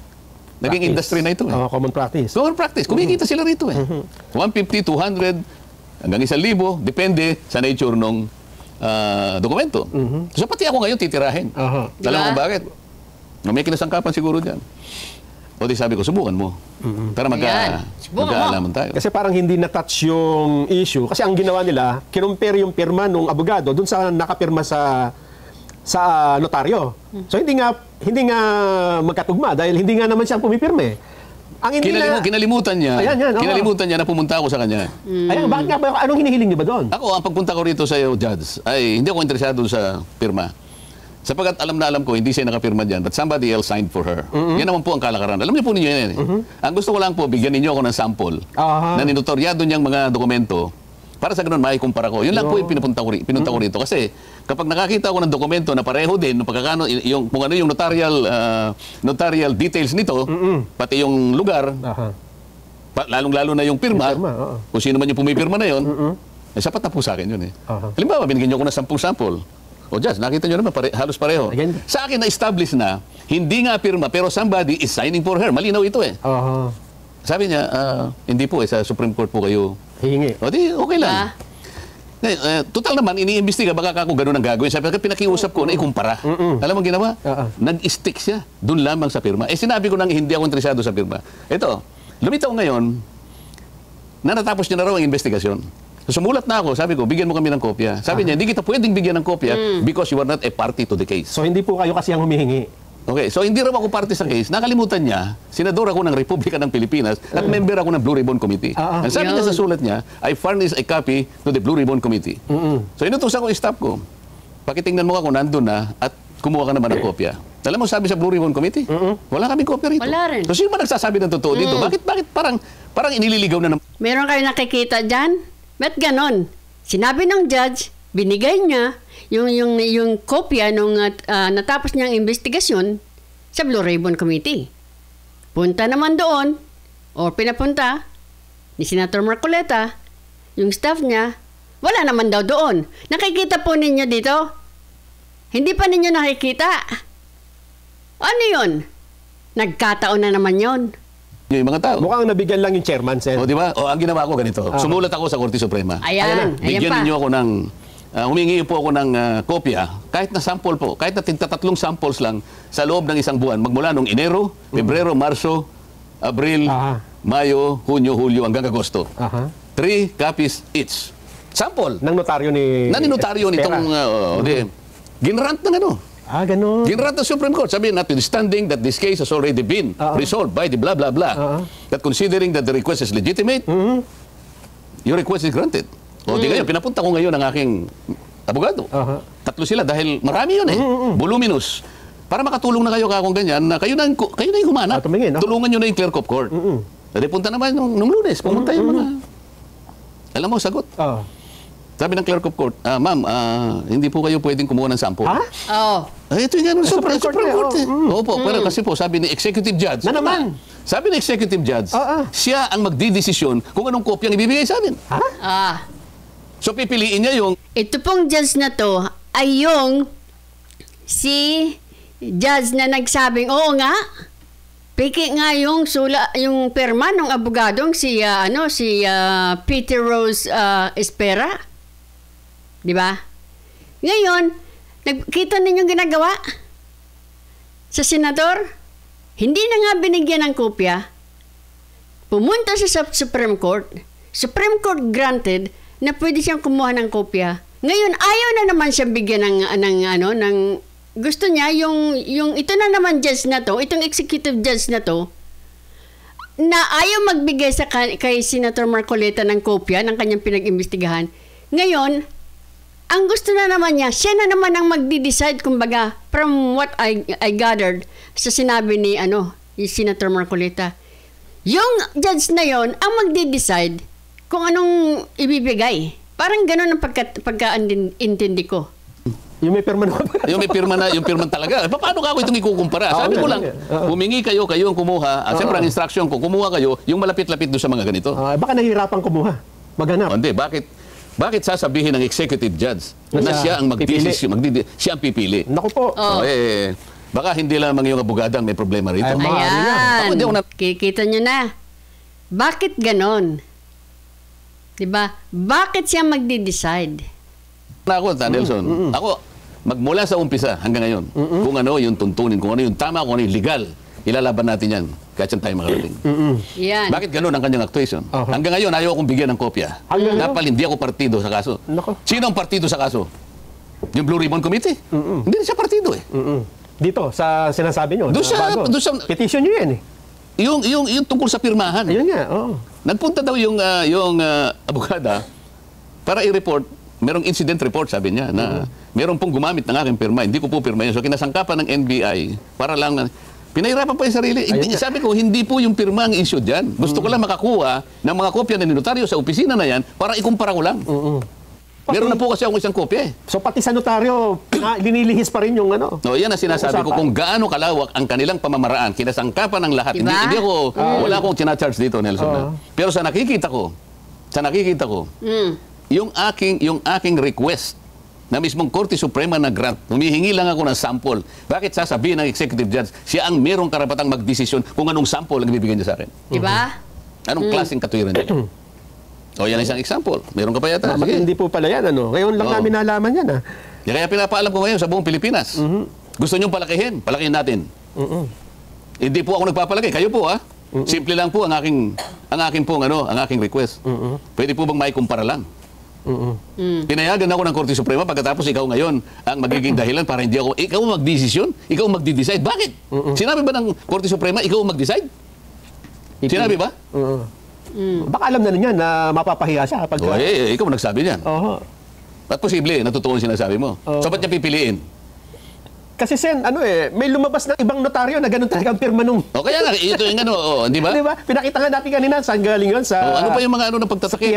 industry na ito. Common practice. Common practice. Kumikita sila rito 150, 200, hanggang 1,000, depende sa nature ng dokumento. So pati ako ngayon titirahin. Alam mo bakit? May kinasangkapan siguro dyan. O di sabi ko, subukan mo. Para mag-aalaman tayo. Kasi parang hindi na-touch yung issue. Kasi ang ginawa nila, kinumpare yung pirma ng abogado dun sa nakapirma sa notaryo. So hindi nga magkatugma dahil hindi nga naman siyang pumipirme. Ang hindi kinalimutan niya. Kinalimutan niya na pumunta ako sa kanya. Ayan, bakit nga ba? Anong hinihiling niyo ba doon? Ako, ang pagpunta ko rito sa iyo, Judge, ay hindi ako interesado sa pirma. Sapagkat alam ko, hindi siya nakapirma dyan, but somebody else signed for her. Yan naman po ang kalakaran. Alam niyo po ninyo yan. Ang gusto ko lang po, bigyan ninyo ako ng sample na ninotoryado niyang mga dokumento para sa ganun maikumpara ko. Yun lang po yung pinunta ko rito. Kasi kapag nakakita ako ng dokumento na pareho din, kung ano yung notarial details nito, pati yung lugar, lalong-lalo na yung pirma, kung sino man yung pumipirma na yun, sapat na po sa akin yun Halimbawa, binigyan niyo ako ng 10 sample. O Judge, nakita nyo naman, halos pareho. Sa akin na-establish na, hindi nga pirma, pero somebody is signing for her. Malinaw ito Sabi niya, hindi po sa Supreme Court po kayo hihingi. O di, okay lang. Total naman, iniimbestiga, baka ako ganun ang gagawin. Sabi ko, pinakiusap ko na ikumpara. Alam mo ang ginawa? Nag-stick siya, dun lamang sa pirma. Sinabi ko nang hindi ako interesado sa pirma. Ito, lumitaw ngayon, na natapos niya na raw ang investigasyon. So, sumulat na ako, sabi ko, bigyan mo kami ng kopya. Sabi niya, hindi kita pwedeng bigyan ng kopya because you are not a party to the case. So, hindi po kayo kasi ang humihingi. Okay, so hindi raw ako party sa case. Nakalimutan niya, senador ako ng Republika ng Pilipinas at member ako ng Blue Ribbon Committee. Ang sabi niya sa sulat niya, I furnish a copy to the Blue Ribbon Committee. So inutusan ko yung staff ko. Pakitingnan mo ako nandun na at kumuha ka naman ng kopya. Alam mo sabi sa Blue Ribbon Committee? Wala kaming kopya rito. Wala rin. So sino ba nagsasabi ng totoo dito? Bakit parang inililigaw na naman? Meron kayo nakikita dyan? Ba't ganon? Sinabi ng judge, binigay niya yung kopya nung natapos niyang investigasyon sa Blue Ribbon Committee. Punta naman doon, o pinapunta ni Senator Marcoleta, yung staff niya, wala naman daw doon. Nakikita po ninyo dito? Hindi pa ninyo nakikita. Ano yun? Nagkataon na naman yun. Yung mga tao. Mukhang nabigyan lang yung chairman, Sen. O, di ba? O, ang ginawa ko ganito. Sumulat ako sa Korte Suprema. Ayan. Bigyan ninyo ako ng, humingi po ako ng kopya, kahit na sample po, kahit na tigtatatlong samples lang sa loob ng isang buwan, magmula nung Enero, Pebrero, Marso, Abril, Mayo, Hunyo, Hulyo, hanggang Agosto. 3 copies each. Sample. Ng notaryo ni... Notaryo nitong, ginrant ng ano. Ganun. Ginrant ng Supreme Court. Sabi, notwithstanding that this case has already been resolved by the blah, blah, blah. That considering that the request is legitimate, your request is granted. O di ngayon, pinapunta ko ngayon ang aking abogado. 3 sila dahil marami yun voluminous. Para makatulong na kayo kung ganyan, na kayo na yung humanap. Tulungan nyo na yung clerk of court. Dati punta naman nung Lunes, pumunta yung mga... Alam mo, sagot. Sabi ng clerk of court, ma'am, hindi po kayo pwedeng kumuha ng sample. Ito yung gano'n Supreme Court. Opo, pero kasi po, sabi ni Executive Judge. Na naman? Sabi ni Executive Judge, siya ang magdidesisyon kung anong kopyang ibibigay sa amin. So, pipiliin niya yung... Ito pong judge na to ay yung si judge na nagsabing, oo nga, piki nga yung perma ng abogadong si Peter Rose Espera. Di ba? Ngayon, nagkita ninyo ginagawa sa senador, hindi na nga binigyan ng kopya, pumunta siya sa Supreme Court granted na pwede siyang kumuha ng kopya. Ngayon, ayaw na naman siyang bigyan ng gusto niya yung ito na naman judge na to, itong executive judge na to, na ayaw magbigay kay Senator Marcoleta ng kopya ng kanyang pinag-imbestigahan. Ngayon, ang gusto na naman niya, siya na naman ang magdi-decide, kumbaga, from what I gathered sa sinabi ni Senator Marcoleta. Yung judge na yon ang magdi-decide kung anong ibibigay. Parang gano'n ang pagka-intindi ko. Yung may pirma na. yung pirma talaga. Paano ka ako itong ikukumpara? Sabi ko lang, humingi kayo ang kumuha. Siyempre, ang instruction ko, kumuha kayo yung malapit-lapit doon sa mga ganito. Baka nahihirapan kumuha. Maghanap. Hindi, bakit sasabihin ng executive judge na siya ang siya ang pipili? Naku po. Baka hindi lamang yung abogadang may problema rito. Ayan. Kikita nyo na. Bakit ganon? Diba? Bakit siya magdi-decide? Ako, Nelson, ako, magmula sa umpisa hanggang ngayon, kung ano yung tuntunin, kung ano yung tama, kung ano yung legal, ilalaban natin yan kahit saan tayo makarating. Yan. Bakit ganun ang kanyang actuation? Hanggang ngayon, ayaw akong bigyan ng kopya. Napal, hindi ako partido sa kaso. Sino ang partido sa kaso? Yung Blue Ribbon Committee? Hindi siya partido eh. Dito, sa sinasabi nyo. Doon sa petition nyo yan eh. Yung tungkol sa pirmahan. Ayun nga, oo. Nagpunta daw yung abogada para i-report, merong incident report, sabi niya, na meron pong gumamit ng aking pirma. Hindi ko po pirma yun. So, kinasangkapan ng NBI para lang, pinahirapan pa yung sarili. Sabi ko, hindi po yung pirma ang issue dyan. Gusto ko lang makakuha ng mga kopya ng notaryo sa opisina na yan para ikumpara ko lang. Meron na po kasi akong isang kopya eh. So, pati sa notaryo, linilihis pa rin yung ano. No, yan ang sinasabi ko, kung gaano kalawak ang kanilang pamamaraan, kinasangkapan ng lahat. Diba? Hindi ako, wala akong tina-charge dito, Nelson. Pero sa nakikita ko, yung aking request na mismong Korte Suprema na grant, humihingi lang ako ng sample. Bakit sasabihin ng executive judge, siya ang merong karapatang magdesisyon kung anong sample ang ibibigay niya sa akin? Diba? Anong klaseng katuwiran niya? O yan isang example. Meron ka pa yata? Hindi po pala yan, ano? Ngayon lang namin nalaman yan, ha? Kaya pinapaalam ko ngayon sa buong Pilipinas. Gusto niyong palakihin natin. Hindi po ako nagpapalaki, kayo po, ha? Simple lang po ang aking request. Pwede po bang maikumpara lang? Pinayagan ako ng Korte Suprema pagkatapos ikaw ngayon ang magiging dahilan para hindi ako, ikaw ang magdesisyon, ikaw ang magdi-decide. Bakit? Sinabi ba ng Korte Suprema, ikaw ang mag-decide? Sinabi ba? Baka alam na niya na mapapahiya siya. Ikaw ang nagsabi niyan. At posible, natutuon sinasabi mo. So ba't niya pipiliin? Kasi Sen, may lumabas ng ibang notaryo na ganun talagang pirma nung... Kaya nga, ito yung di ba? Di ba? Pinakita nga natin kanina, saan galing yun? Ano pa yung mga ng pagtatakip?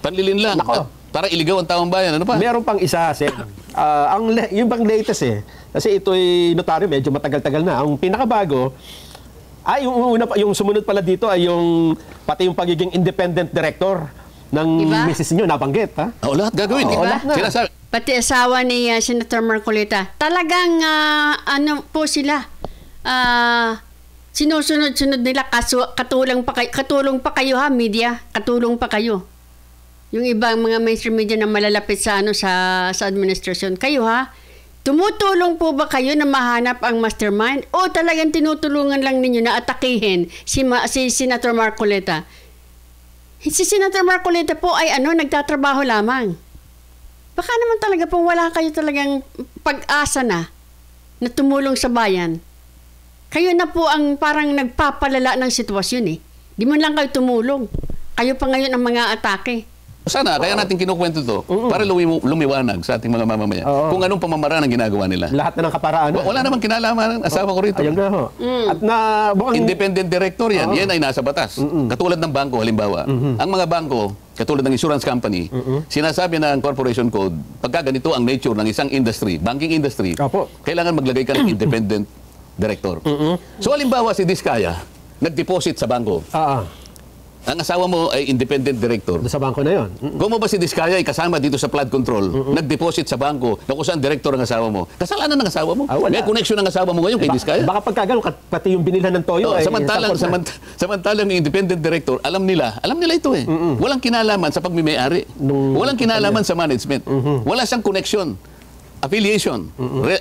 Panlilin lang. Para iligaw ang taong bayan. Ano pa? Meron pang isa, Sen. Yung bang latest kasi ito'y notaryo, medyo matagal-tagal na. Ang pinakabago, yung sumunod pala dito ay pati yung pagiging independent director ng misis nyo, nabanggit, ha? Lahat gagawin. Lahat na. Sinasabi. Pati asawa ni Senator Marcoleta, talagang po sila, sinusunod-sunod nila, katulong pa kayo ha, media, katulong pa kayo. Yung ibang mga mainstream media na malalapit sa administrasyon, kayo ha, tumutulong po ba kayo na mahanap ang mastermind o talagang tinutulungan lang ninyo na atakihin si Senator Marcoleta? Si Senator Marcoleta po ay nagtatrabaho lamang. Baka naman talaga po wala kayo talagang pag-asa na tumulong sa bayan. Kayo na po ang parang nagpapalala ng sitwasyon eh. Di man lang kayo tumulong. Kayo pa ngayon ang mga atake. Sana, kaya natin kinukwento to para lumiwanag sa ating mga mamamayan kung anong pamamaraan ang ginagawa nila. Lahat na ng kaparaan. Wala namang kinalaman ng asawa ko rito. Ayun na ho. At Independent director yan. Yan ay nasa batas. Katulad ng bangko, halimbawa. Ang mga bangko, katulad ng insurance company, sinasabi ng corporation code, pagka ganito ang nature ng isang industry, banking industry, kailangan maglagay ka ng independent director. So halimbawa si Diskaya, nag-deposit sa bangko. Ang asawa mo ay independent director. Sa bangko na yun. Kung mo ba si Diskaya ay kasama dito sa flood control, nag-deposit sa bangko, na kung saan director ang asawa mo, kasalanan ng asawa mo. May connection ng asawa mo ngayon kay Diskaya. Baka pagkagano, pati yung binilhan ng toyo. Samantalang yung independent director, alam nila ito eh. Walang kinalaman sa pagmimayari. Walang kinalaman sa management. Wala siyang connection. Affiliation.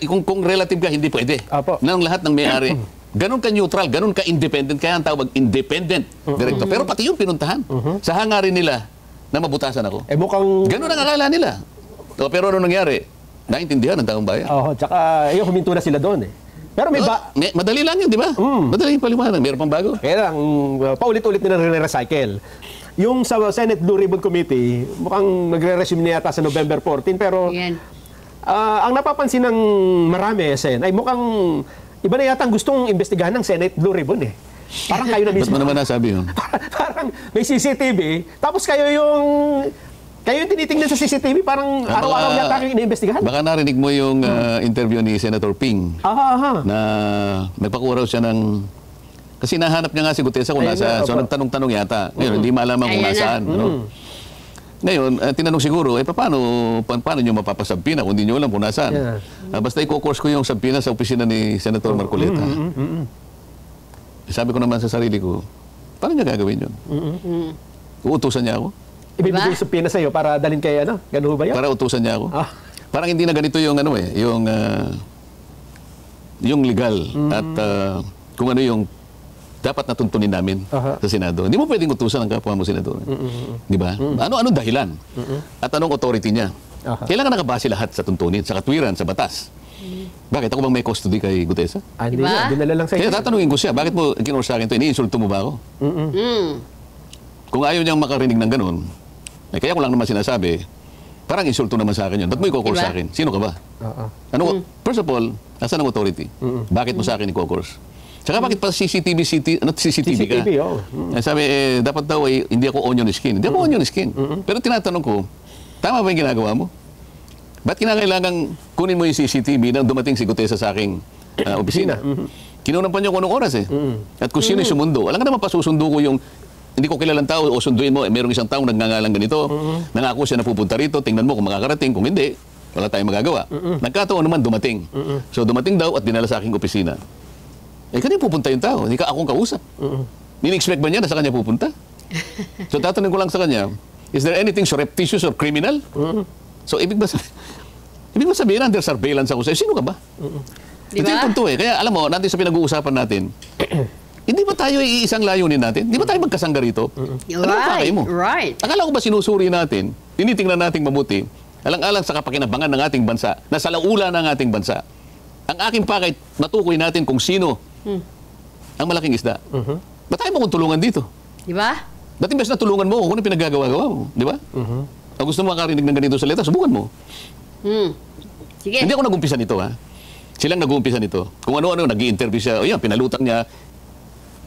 Kung relative ka, hindi pwede. Ng lahat ng may-ari. Ganon ka neutral, ganon ka independent, kaya ang tawag independent director. Pero pati yung pinuntahan, sa hangarin nila na mabutasan ako. Mukhang... Ganon ang akala nila. Pero ano nangyari? naintindihan ng taong bayan. Oo, tsaka huminto na sila doon eh. Pero may ba... Madali lang yun, di ba? Madali yung paliwanag. Meron pang bago. Kaya lang, paulit-ulit nila re-recycle. Yung sa Senate Blue Ribbon Committee, mukhang nagre-resume na yata sa November 14, pero Yan. ang napapansin ng marami, Sen, ay mukhang iba na yata ang gustong investigahan ng Senate Blue Ribbon eh. Parang kayo na Ba't mismo. mo naman nasabi yun? Parang may CCTV, tapos kayo yung tinitingnan sa CCTV, parang araw-araw yata kayo iniimbestigahan. Baka narinig mo yung interview ni Senator Ping na nagpakuraw siya ng... Kasi nahanap niya nga si Gutesa kung Ayun nasa... na, So opo. nagtanong-tanong yata. Ngayon, hindi malaman kung Ayan na. nasaan. Ano? Ngayon, tinanong siguro, paano nyo mapapasabpina kung hindi nyo alam kung nasaan? Yeah. Basta i-course ko yung sabpina sa opisina ni Senator Marcoleta. Sabi ko naman sa sarili ko, paano niya gagawin yun? Uutusan niya ako? Ibibigay sa pina sa'yo para dalhin kay ano? Ganun ba yun? Para utusan niya ako? Ah. Parang hindi na ganito yung ano eh, yung legal at kung ano yung dapat natuntunin namin sa Senado. Hindi mo pwedeng utusan ang kapwa mo Senador. Di ba? Ano dahilan? At anong authority niya? Kailangan nakabase lahat sa tuntunin, sa katwiran, sa batas. Bakit? Ako bang may custody kay Gutesa? Hindi Diba? na, dinala lang sa Kaya inyo. tatanungin ko siya, bakit mo kinor sa akin ito? Iniinsulto mo ba ako? Kung ayaw niyang makarinig ng ganun, kaya ko lang naman sinasabi, parang insulto naman sa akin yun. Ba't mo i-course sa akin? Sino ka ba? First of all, asan ang authority? Bakit mo sa akin i-course? Tsaka bakit pa CCTV ka? oo. Sabi, dapat daw hindi ako onion skin. Hindi ako onion skin. Pero tinatanong ko, tama ba yung ginagawa mo? Ba't kinakailangan kunin mo yung CCTV nang dumating si Gutesa sa aking opisina? Kinunan pa niyo kung anong oras eh. At kung sino yung sumundo. Alam ka naman pasusundo ko yung hindi ko kilalang tao o sunduin mo, merong isang taong nagngangalang ganito, nangako siya na pupunta rito, tingnan mo kung makakarating, kung hindi, wala tayong magagawa. Nagkataon naman dumating. So dumating daw at dinala sa aking opisina. Kanina pupunta yung tao, hindi ka akong kausap. Nini-expect ba niya na sa kanya pupunta? So tatanungin ko lang sa kanya, is there anything surreptitious or criminal? So ibig ba sabihin under surveillance ako sa'yo? Sino ka ba? Ito yung punto eh. Kaya alam mo, natin sa pinag-uusapan natin, hindi ba tayo iisang layunin natin? Hindi ba tayo magkasangga rito? Ano ba pakay mo? Right. Akala ko ba sinusuri natin, tinitingnan natin mabuti, alang-alang sa kapakinabangan ng ating bansa, nasa laula ng ating bansa. Ang aking pakay, matukoy natin kung sino ang malaking isda. Ba't tayo mo kung tulungan dito? Di ba? Ba't imbes na tulungan mo kung ano pinagagawa-gawa mo? Di ba? Kung gusto mo makarinig ng ganito sa letra, subukan mo. Sige. Hindi ako nag-umpisa nito, ha? Silang nag-uumpisa nito. Kung ano-ano, nag-i-interview siya, o yan, pinalutang niya,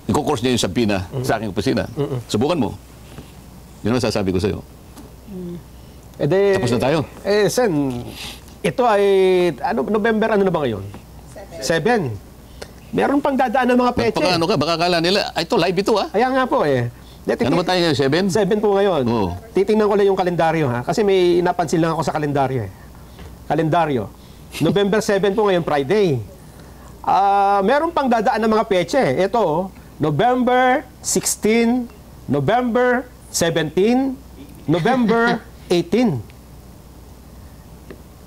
i-course niya yung sabpina sa aking opisina. Subukan mo. Yun ang sasabi ko sa'yo. Tapos na tayo. Sen, ito ay, November, ano na ba ngayon? 7. Meron pang dadaan ng mga peche. Baka kala nila, ito, live ito, ha? Kaya nga po eh. Ano ba tayo ngayon, 7? 7 po ngayon. Oo. Titingnan ko lang yung kalendaryo ha. Kasi may napansin lang ako sa kalendaryo eh. Kalendaryo. November 7 po ngayon, Friday. Meron pang dadaan ng mga peche. Ito, November 16, November 17, November 18.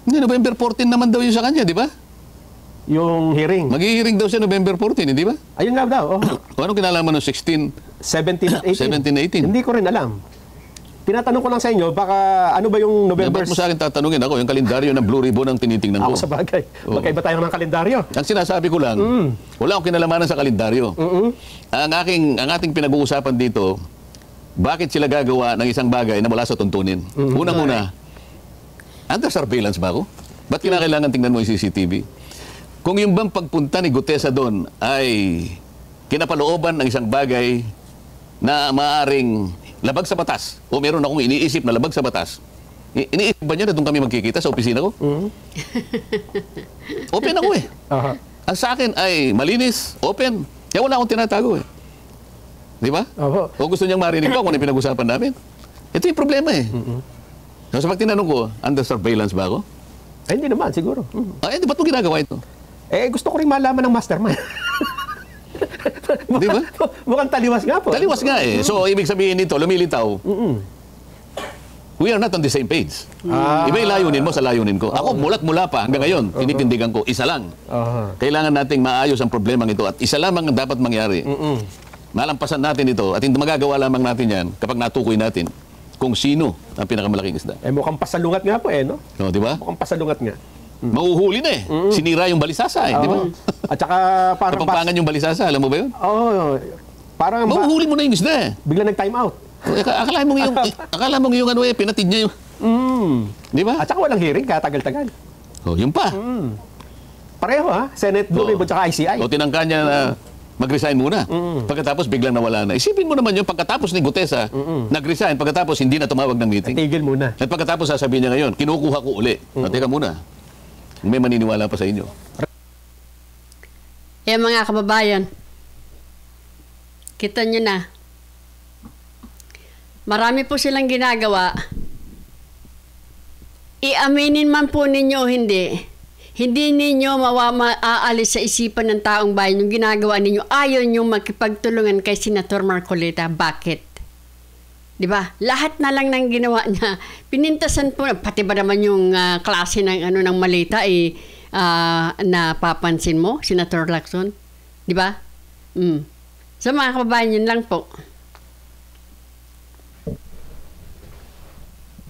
Hindi, November 14 naman daw yung sa kanya, di ba? Yung hearing. Maghihiring daw siya November 14, hindi ba? Ayun nga daw. Oh. O anong kinalaman ng 16? 17 at 18. 17, 18. Hindi ko rin alam. Tinatanong ko lang sa inyo, baka ano ba yung November... Ba't mo sa akin tatanungin ako, yung kalendaryo ng Blue Ribbon ang tinitingnan ko. Ako sa bagay. Magkaiba tayo ng kalendaryo. Ang sinasabi ko lang, wala akong kinalamanan sa kalendaryo. Ang ating pinag-uusapan dito, bakit sila gagawa ng isang bagay na wala sa tuntunin? Unang-una, under surveillance ba ako? Ba't kinakailangan tingnan mo yung CCTV? Kung yung bang pagpunta ni Gutesa doon ay kinapalooban ng isang bagay na maaaring labag sa batas o meron akong iniisip na labag sa batas, iniisip ba niya na doon kami magkikita sa opisina ko? Open ako eh. Ang sa akin ay malinis, open. Kaya wala akong tinatago eh. Di ba? O gusto niyang marinig ko kung ano yung pinag-usapan namin. Ito yung problema eh. So, pag tinanong ko, under surveillance ba ako? Ay, hindi naman, siguro. Di ba't mo ginagawa ito? Gusto ko rin malaman ng mastermind. Di ba? Mukhang taliwas nga po. Taliwas nga eh. So, ibig sabihin nito, lumilitaw. We are not on the same page. Iba yung layunin mo sa layunin ko. Ako, mula't-mula pa hanggang ngayon, tinitindigan ko, isa lang. Kailangan nating maayos ang problemang ito at isa lamang ang dapat mangyari. Malampasan natin ito at hindi magagawa lamang natin yan kapag natukoy natin kung sino ang pinakamalaking isda. Mukhang pasalungat nga po no? No, di ba? Mukhang pasalungat nga. Mauhuli na eh. Sinira yung balisasa eh, di ba? At saka parang... Kapampangan yung balisasa, alam mo ba yun? Oo. Parang... Mauhuli mo na yung isda eh. Bigla nag-time out. Akala mo yung ano eh, pinatid niya yung... Di ba? At saka walang hearing, katagal-tagal. Oh, yun pa. Pareho ha, Senate Blue Ribbon tsaka ICI. O tinangka niya na mag-resign muna. Pagkatapos biglang nawala na. Isipin mo naman yung pagkatapos ni Gutesa, nag-resign, pagkatapos hindi na tumawag ng meeting. Tigil muna. At pagkatapos sasabihin niya ngayon, kinukuha ko uli. Teka muna, may maniniwala pa sa inyo. Mga kababayan, kita nyo na. Marami po silang ginagawa. Iaminin man po ninyo hindi ninyo maaalis sa isipan ng taong bayan yung ginagawa ninyo. Ayaw nyo makipagtulungan kay Senator Marcolita. Bakit? Di ba? Lahat na lang ng ginawa niya. Pinintasan po, pati ba naman yung klase ng malita napapansin mo, Senator Lacson? Di ba? Sa mga kababayan, yun lang po.